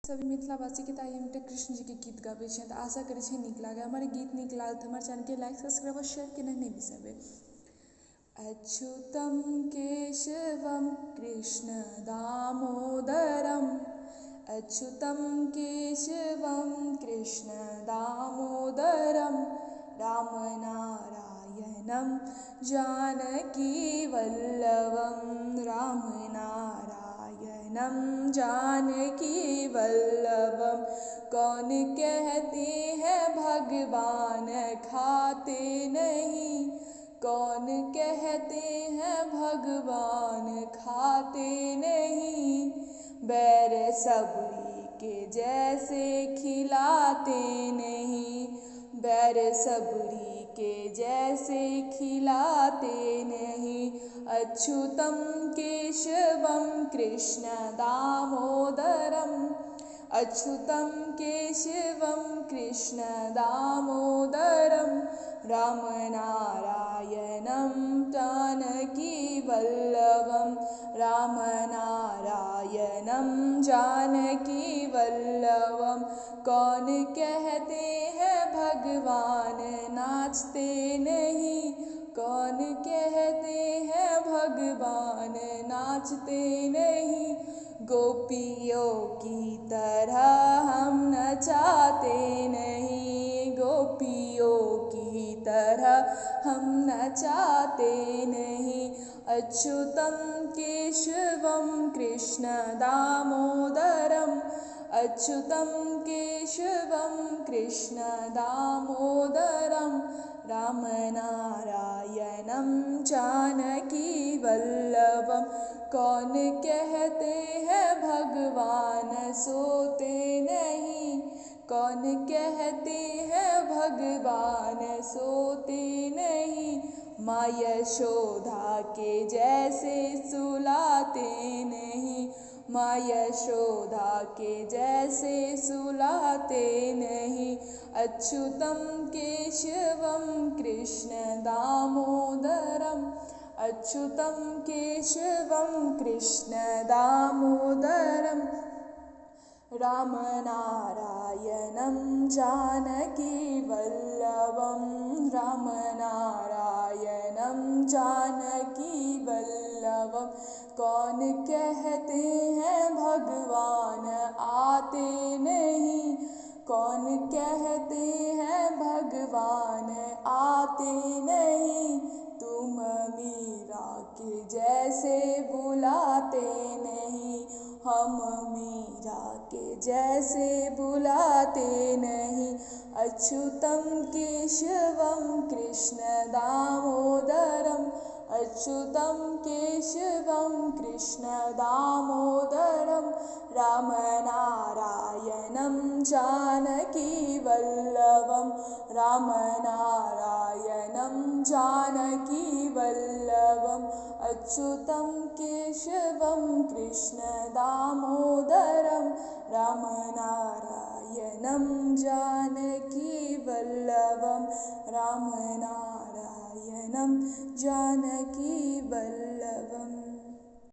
सभी मिथिलावासी के ताई हम कृष्ण जी के गीत गाबै छी तऽ आशा करै छी नीक लागै। हमर गीत नीक लागल तऽ हमर चैनल के लाइक सब्सक्राइब और शेयर केनाइ नहि बिसरबै। अच्युतं केशवं कृष्ण दामोदरम् अच्युतं केशवं कृष्ण दामोदरं रामनारायणं जानकीवल्लभं रामनारायणं जानकीवल्लभं। कौन कहते हैं भगवान खाते नहीं, कौन कहते हैं भगवान खाते नहीं, बैर सबरी के जैसे खिलाते नहीं, बैर सबरी के जैसे खिलाते नहीं। अच्युतं केशवं कृष्ण दामोदरम् अच्युतं केशवं कृष्ण दामोदरं रामनारायणं जानकीवल्लभं रामनारायणं जानकीवल्लभं। कौन कहते हैं भगवान नाचते नहीं, कौन कहते हैं भगवान नाचते नहीं, गोपियों की तरह हम नचाते नहीं, गोपियों की तरह हम नचाते नहीं। अच्युतं केशवं कृष्ण दामोदरम् अच्युतं केशवं कृष्ण दामोदरं रामनारायणं जानकीवल्लभं। कौन कहते हैं भगवान सोते नहीं, कौन कहते हैं भगवान सोते नहीं, माँ यशोदा के जैसे सुलाते नहीं, माँ यशोदा के जैसे सुलाते नहीं। अच्युतं केशवं कृष्ण दामोदरम् अच्युतं केशवं कृष्ण दामोदरं रामनारायणं जानकीवल्लभं रामनारायणं जानकीवल्लभं। कौन कहते हैं भगवान आते नहीं, कौन कहते हैं भगवान आते नहीं, तुम मीरा के जैसे बुलाते नहीं, हम मीरा के जैसे बुलाते नहीं। अच्युतं केशवं कृष्ण दामोदरम् अच्युतं केशवं कृष्ण दामोदरं रामनारायणं जानकीवल्लभं रामनारायणं जानकीवल्लभम्। अच्युतं केशवं कृष्ण दामोदरं रामनारायणं जानकीवल्लभं रामनारायणं जानकीवल्लभम्।